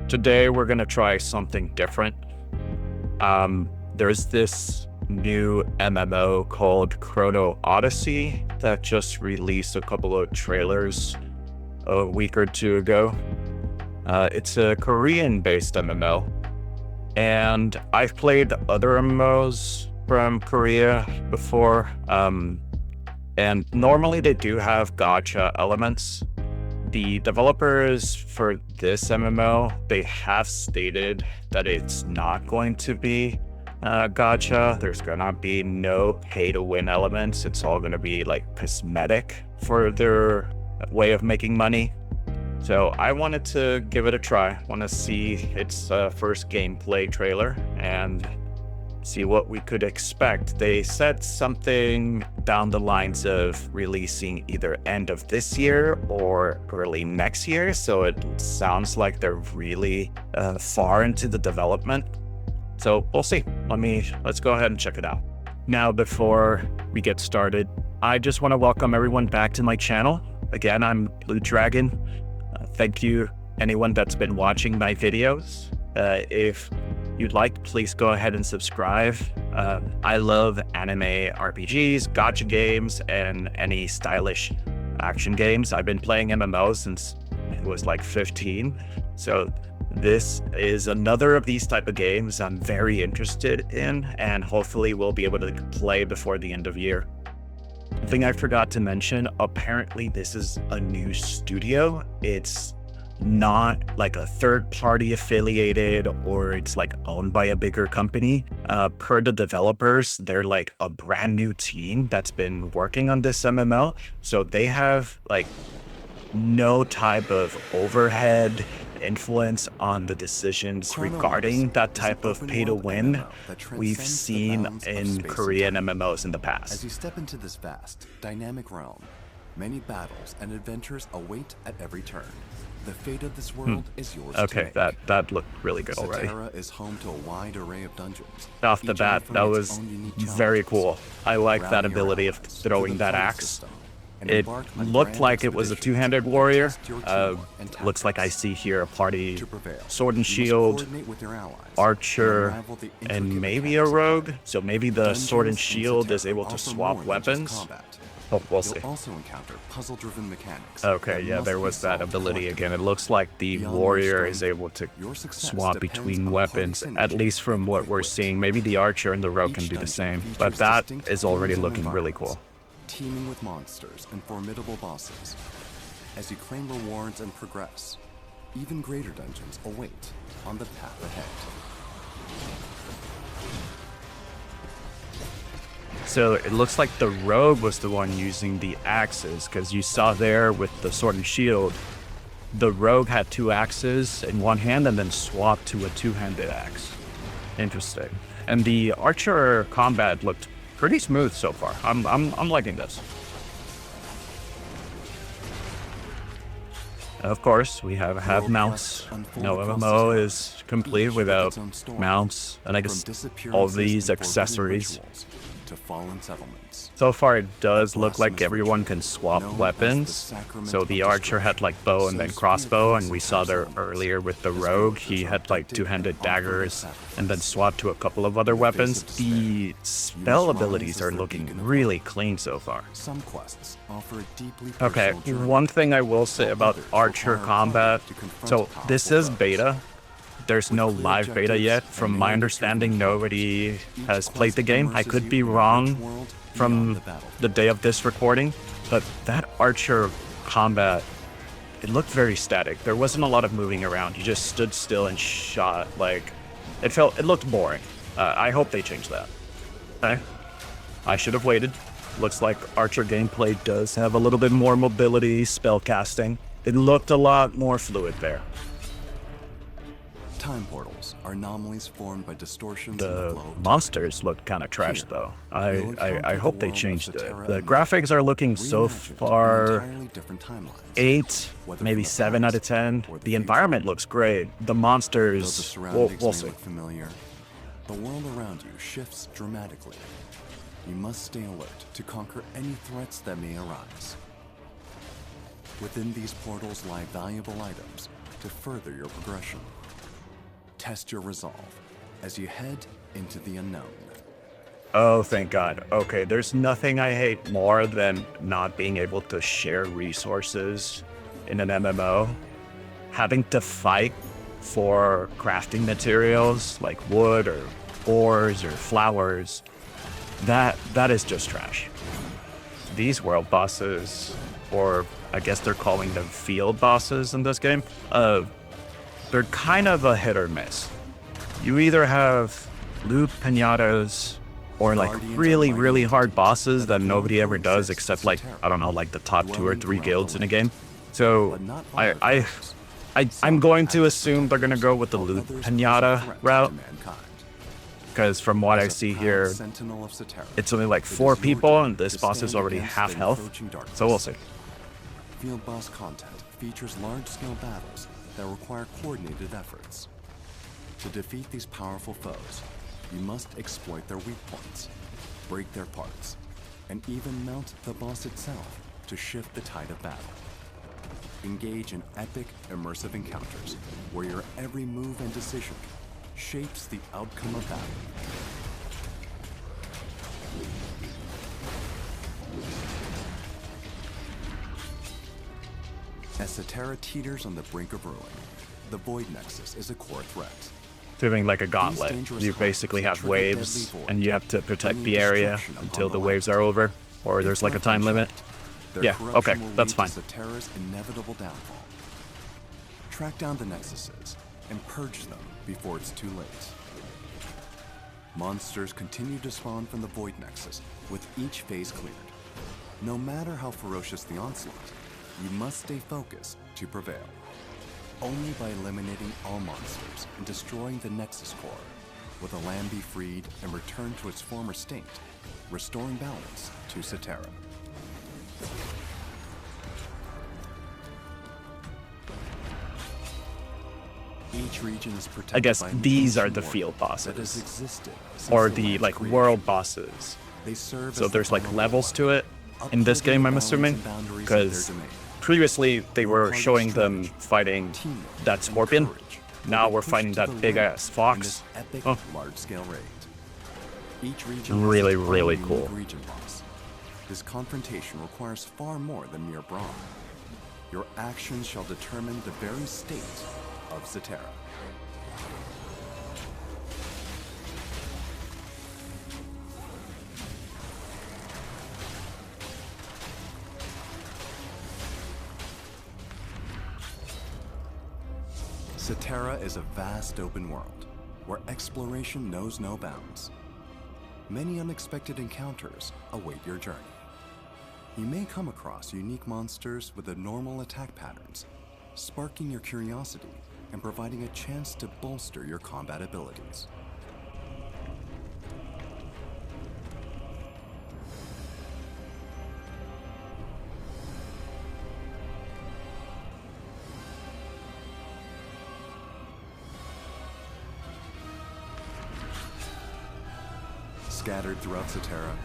Today we're gonna try something different. There's this new MMO called Chrono Odyssey that just released a couple of trailers a week or two ago. It's a Korean-based MMO, and I've played other MMOs from Korea before, and normally they do have gacha elements. The developers for this MMO, they have stated that it's not going to be gacha. There's gonna be no pay-to-win elements. It's all gonna be like cosmetic for their way of making money. So I wanted to give it a try. Want to see its first gameplay trailer and see what we could expect. They said something down the lines of releasing either end of this year or early next year. So it sounds like they're really far into the development. So we'll see. Let's go ahead and check it out. Now, before we get started, I just want to welcome everyone back to my channel. Again, I'm Blue Dragon. Thank you, anyone that's been watching my videos. If you'd like, please go ahead and subscribe. I love anime RPGs, gacha games, and any stylish action games. I've been playing MMOs since I was like 15. So this is another of these type of games I'm very interested in, and hopefully we'll be able to play before the end of the year. The thing I forgot to mention, apparently this is a new studio. It's not like a third-party affiliated, or it's like owned by a bigger company. Per the developers, they're like a brand new team that's been working on this MMO. So they have like no type of overhead influence on the decisions regarding that type of pay-to-win we've seen in Korean MMOs in the past. As you step into this vast, dynamic realm, many battles and adventures await at every turn. The fate of this world is yours to Okay, make. that looked really good already. Satara is home to a wide array of dungeons. Off the each bat, offering that its was own unique very challenges. cool. I like that Rally your ability of allies throwing through the that fighting axe. system and It embark on looked grand like it was a expeditions two-handed that warrior. test your teamwork and Looks like I tactics. see here a party To prevail, sword and you must shield, coordinate with your allies and archer, unravel the and intricate maybe a mechanics of rogue. play. So maybe the sword and Dungeons in shield is Satara able to offer swap more than just weapons. combat. Oh, we'll see. You'll also encounter puzzle-driven mechanics. Okay, that yeah, must there be was that solved ability collectively. again. It looks like the Beyond your warrior is strength, able to your success swap depends between on weapons, party at synergy least from what and we're wit. seeing. Maybe the archer and the rogue can Each do the dungeon same, features but that distinct is already themes and looking really environments, cool. teeming with monsters and formidable bosses. As you claim rewards and progress, even greater dungeons await on the path ahead. So it looks like the rogue was the one using the axes, because you saw there with the sword and shield, the rogue had two axes in one hand and then swapped to a two-handed axe. Interesting. And the archer combat looked pretty smooth so far. I'm liking this. Of course, we have mounts. No MMO is complete without mounts, and I guess all these accessories. To fallen settlements. So far, it does look like everyone can swap weapons. So the archer had like bow and then crossbow, and we saw there earlier with the rogue, he had like two-handed daggers and then swapped to a couple of other weapons. The spell abilities are looking really clean so far. Some quests offer a deeply Okay, personal journey. one thing I will say about archer combat, so this is beta. There's no live beta yet. From my understanding, nobody has played the game. I could be wrong from the day of this recording, but that archer combat, it looked very static. There wasn't a lot of moving around. You just stood still and shot. Like, it looked boring. I hope they change that. Okay. I should have waited. Looks like archer gameplay does have a little bit more mobility, spell casting. It looked a lot more fluid there. Time portals are anomalies formed by distortions in the The flow of time. monsters look kind of trash, Here, though. you'll encounter I the hope they world of changed it. Satara The and graphics are looking so reimagined in far entirely different timelines. 8, Whether maybe from the 7 out of past 10. or the The future. environment looks great. The Though the monsters, surroundings we'll may see. look familiar, the world around you shifts dramatically. You must stay alert to conquer any threats that may arise. Within these portals lie valuable items to further your progression. Test your resolve as you head into the unknown. Oh, thank God. Okay, there's nothing I hate more than not being able to share resources in an MMO. Having to fight for crafting materials like wood or ores or flowers, that is just trash. These world bosses, or I guess they're calling them field bosses in this game, they're kind of a hit or miss. You either have loot pinatas or like really hard bosses that nobody ever does except like, I don't know, like the top 2 or 3 guilds in a game. So I'm going to assume they're going to go with the loot pinata route, because from what I see here, it's only like 4 people and this boss is already half health, so we'll see. Field boss content features large-scale battles that require coordinated efforts. To defeat these powerful foes, you must exploit their weak points, break their parts, and even mount the boss itself to shift the tide of battle. Engage in epic, immersive encounters where your every move and decision shapes the outcome of battle. As Cetera teeters on the brink of ruin, the Void Nexus is a core threat. Doing like a gauntlet. You basically have waves, and you have to protect the area until the waves are over, or there's like a time limit. Yeah, okay, that's fine. Cetera's inevitable downfall. Track down the Nexuses and purge them before it's too late. Monsters continue to spawn from the Void Nexus with each phase cleared. No matter how ferocious the onslaught, you must stay focused to prevail. Only by eliminating all monsters and destroying the Nexus core will the land be freed and return to its former state, restoring balance to Cetera. Each region is protected. I guess by these are the war field bosses, that has existed or since the land's like creation. world bosses. They serve So as there's the like final levels war, to it in this upholding game, the I'm balance assuming, and boundaries of their because domain. previously they Your were party's showing them strategy, fighting teamwork, that and scorpion. courage will Now be we're pushed fighting to that the big limit ass in fox. this epic, Oh, large-scale raid. Each region really, has its own really unique cool. region boss. This confrontation requires far more than mere brawn. Your actions shall determine the very state of Cetera. Cetera is a vast open world where exploration knows no bounds. Many unexpected encounters await your journey. You may come across unique monsters with abnormal attack patterns, sparking your curiosity and providing a chance to bolster your combat abilities. Scattered throughout Cetera,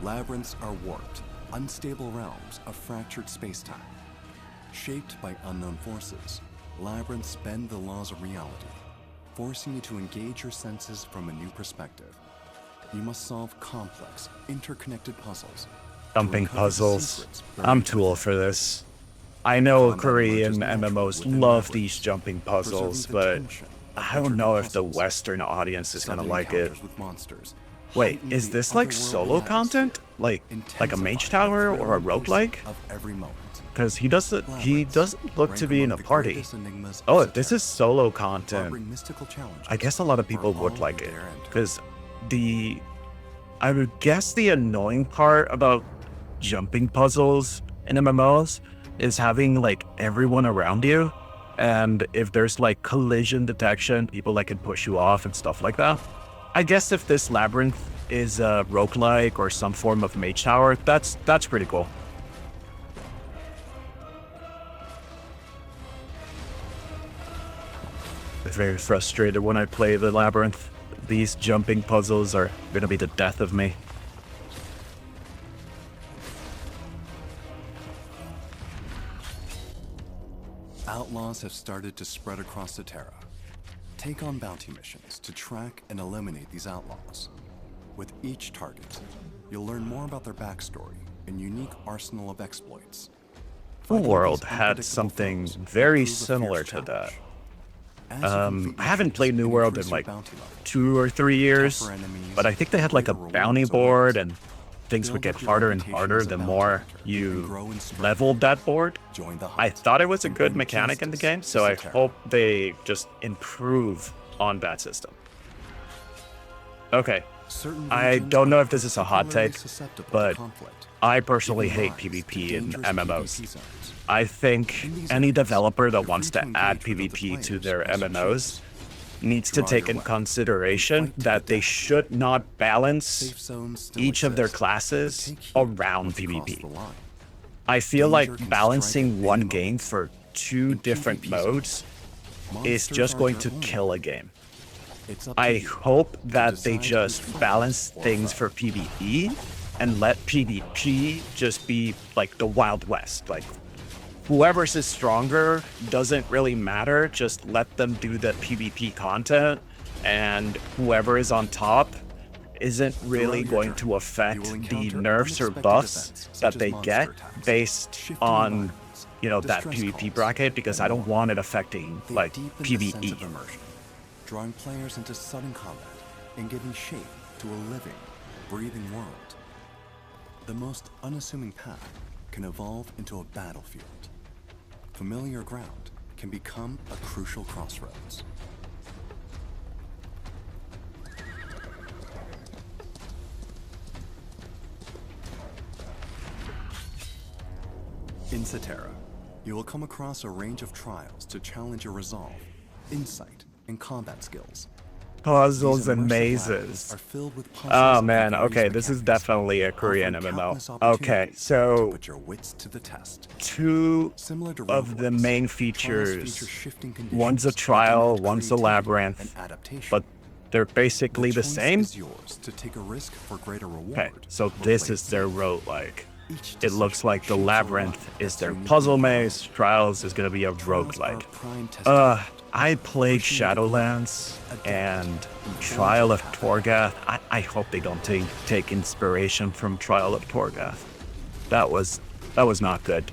labyrinths are warped, unstable realms of fractured space-time. Shaped by unknown forces, labyrinths bend the laws of reality, forcing you to engage your senses from a new perspective. You must solve complex, interconnected puzzles. to Jumping uncover the puzzles. secrets I'm buried too old within. for this. I know Combat Korean emerges naturally MMOs within love labyrinths, these jumping puzzles, preserving the but tension of I don't intricate know if the puzzles. Western audience is gonna Sudden like it. encounters with monsters Wait, heighten is the this like otherworldly solo content? Like a intensifying mage the tower or a thrill and roguelike? pacing of every moment. Because he doesn't look Rank to be in among a the party. greatest enigmas of Oh, if this Cetera, is solo content, harboring mystical challenges I guess a lot of people for would all like who it. dare enter. Because I would guess the annoying part about jumping puzzles in MMOs is having like everyone around you. And if there's like collision detection, people that can push you off and stuff like that. I guess if this labyrinth is a roguelike or some form of mage tower, that's pretty cool. I'm very frustrated when I play the labyrinth. These jumping puzzles are gonna be the death of me. Outlaws have started to spread across Cetera. Take on bounty missions to track and eliminate these outlaws. With each target, you'll learn more about their backstory and unique arsenal of exploits. New Fighting World these had unpredictable something foes will very prove a similar fierce to that. challenge. As you complete I haven't missions played New and World increase in your like bounty level, 2 or 3 years, tougher enemies, but I think they had like a greater bounty rewards board await. and things would Build get up your harder and reputation harder as a the bounty more hunter and you grow in strength. leveled that board. Join the I hunt thought it was a and good bring mechanic in the justice game, to so I Cetera. hope they just improve on that system. Okay, Certain I regions don't know are if this is a hot particularly take, susceptible to but conflict, I personally giving hate rise to PvP in dangerous MMOs. PvP zones. I think In these any areas, developer that you're wants free to to add engage with other PvP to players their as you MMOs choose. needs to Draw take your in weapon consideration and fight to that the they death. should not balance Safe zones still each of their exist, but classes take heed around once you cross PvP. the line. I feel Danger like can balancing strike at one any game moment. for 2 In different PvP modes zones, is monsters just are going your to own kill a enemy. game. It's up to I you hope to that they decide just who's friend balance or things foe. for PvE and let PvP just be like the Wild West. Like, whoever's is stronger doesn't really matter. Just let them do the PvP content, and whoever is on top isn't really Throughout your going journey, to affect you will the encounter nerfs or unexpected buffs events, such that as they monster get attacks, based shifting on, environments, you know, that distress PvP calls, bracket, because and I don't more. want it affecting They like deepen the sense PvE. of immersion, drawing players into sudden combat and giving shape to a living, breathing world. The most unassuming path can evolve into a battlefield. Familiar ground can become a crucial crossroads. In Cetera, you will come across a range of trials to challenge your resolve, insight, and combat skills. Puzzles These and immersive levels mazes. are filled with puzzles Oh and man, various okay, this is mechanics, definitely a Korean offering MMO. countless Okay, opportunities to so put your wits to the test. 2 Similar to of the roguelikes, main trials feature features, shifting one's a conditions that trial, demand one's a creativity labyrinth, and adaptation. but they're basically the choice same. is yours to take a risk for greater reward. Okay, so or this play it is their safe. roguelike. Each It looks decision like the shapes a labyrinth life is that's their uniquely puzzle your maze, own. trials is gonna be a Trials are roguelike. prime testing ground, I played pushing you to grow, Shadowlands adapt, and and forge Trial your of path. Torgath. I hope they don't take inspiration from Trial of Torgath. That was not good.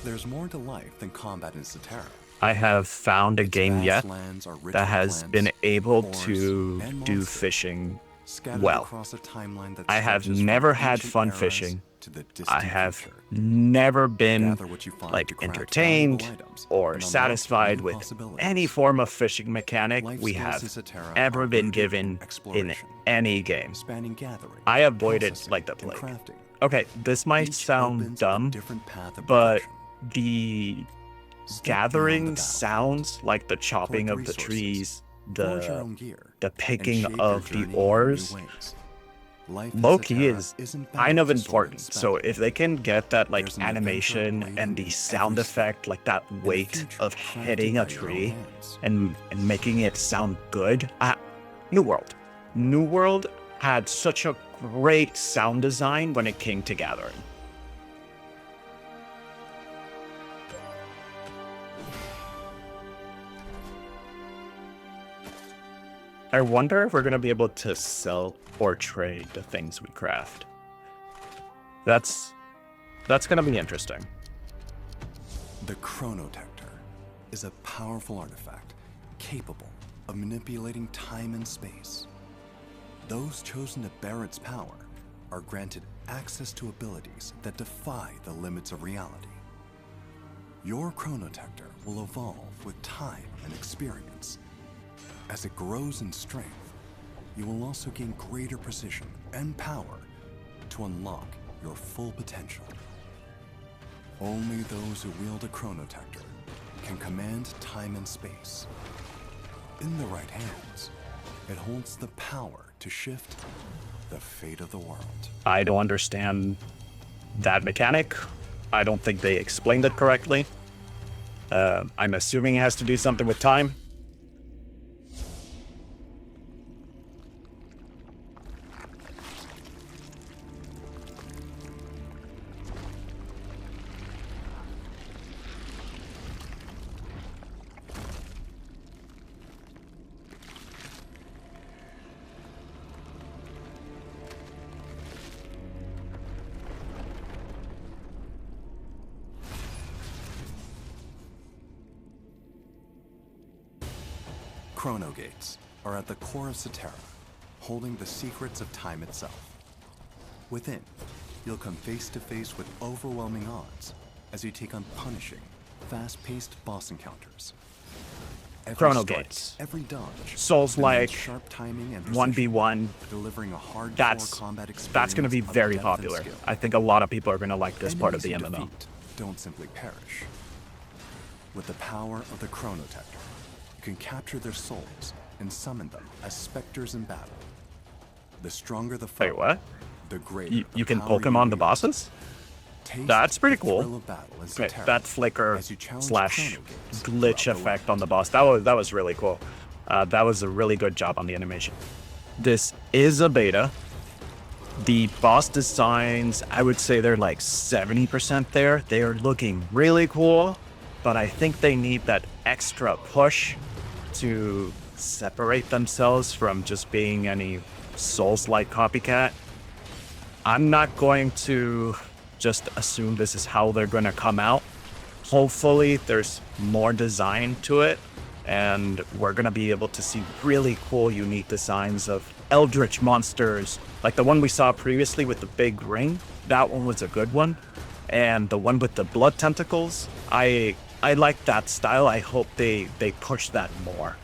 There's more to life than combat in Cetera. I have found a Its game vast yet lands are rich that with has plants, been able forests, to and do monsters, fishing scattered well. across a timeline that I have stretches from never had ancient fun eras fishing. to the I distant have future. never been Gather what you find like to craft entertained valuable items or and unlock satisfied new with possibilities. any form of fishing mechanic Life we skills in have Cetera ever are been rooted given in exploration, any game. spanning gathering, I avoided processing, like the and plague. crafting. Okay, this might Each sound opens dumb, a different path of but progression. the Step beyond the gathering battlefield. sounds like the chopping Collect of the resources, trees, forge your the own gear, the and picking shape your of the journey in new ores. ways. Life in Low-key Cetera is isn't kind of balanced or important. So inspected. if they can get that like There's an adventure animation awaiting and the every sound step, effect, like that and a weight future of crafted hitting a by your own tree hands. and making it sound good. New World. New World had such a great sound design when it came to gathering. I wonder if we're going to be able to sell or trade the things we craft. That's going to be interesting. The Chronotector is a powerful artifact capable of manipulating time and space. Those chosen to bear its power are granted access to abilities that defy the limits of reality. Your Chronotector will evolve with time and experience. As it grows in strength, you will also gain greater precision and power to unlock your full potential. Only those who wield a Chronotector can command time and space. In the right hands, it holds the power to shift the fate of the world. I don't understand that mechanic. I don't think they explained it correctly. I'm assuming it has to do something with time. Chrono Gates are at the core of Cetera, holding the secrets of time itself. Within, you'll come face to face with overwhelming odds as you take on punishing, fast-paced boss encounters. Every Chrono strike, Gates. every dodge, Souls-like, demands sharp timing and precision, 1v1. delivering a hardcore That's combat experience going to be of very depth and popular. skill. I think a lot of people are going to like this part of the Enemies you MMO. defeat don't simply perish. With the power of the Chronotector, you can capture their souls and summon them as specters in battle. The stronger the foe, Wait, what? the greater You the can power Pokemon you the wield. bosses? Taste That's pretty the cool. thrill of battle in Wait, Cetera that flicker as you challenge slash Chrono Gates glitch throughout the effect land. on the boss. That was really cool. That was a really good job on the animation. This is a beta. The boss designs, I would say they're like 70% there. They are looking really cool, but I think they need that extra push to separate themselves from just being any Souls-like copycat. I'm not going to just assume this is how they're going to come out. Hopefully there's more design to it, and we're going to be able to see really cool, unique designs of eldritch monsters, like the one we saw previously with the big ring. That one was a good one. And the one with the blood tentacles, I like that style. I hope they push that more.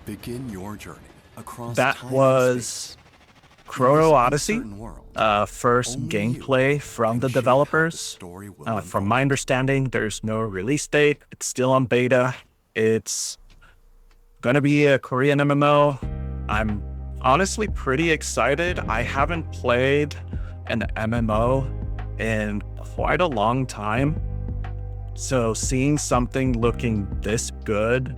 Begin your journey across That time and was space. Chrono In this Odyssey, uncertain world, first only gameplay you from the can shape how the developers. story will From unfold. my understanding, there's no release date. It's still on beta. It's gonna be a Korean MMO. I'm honestly pretty excited. I haven't played an MMO in quite a long time. So seeing something looking this good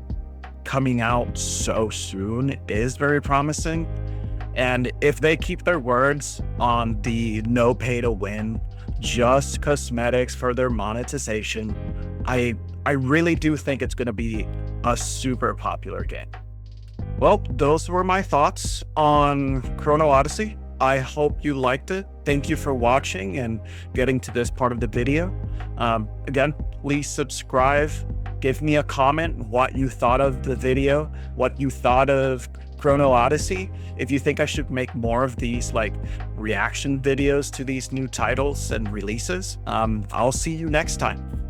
coming out so soon is very promising. And if they keep their words on the no pay to win, just cosmetics for their monetization, I really do think it's going to be a super popular game. Well, those were my thoughts on Chrono Odyssey. I hope you liked it. Thank you for watching and getting to this part of the video. Again, please subscribe. Give me a comment what you thought of the video, what you thought of Chrono Odyssey. If you think I should make more of these like reaction videos to these new titles and releases, I'll see you next time.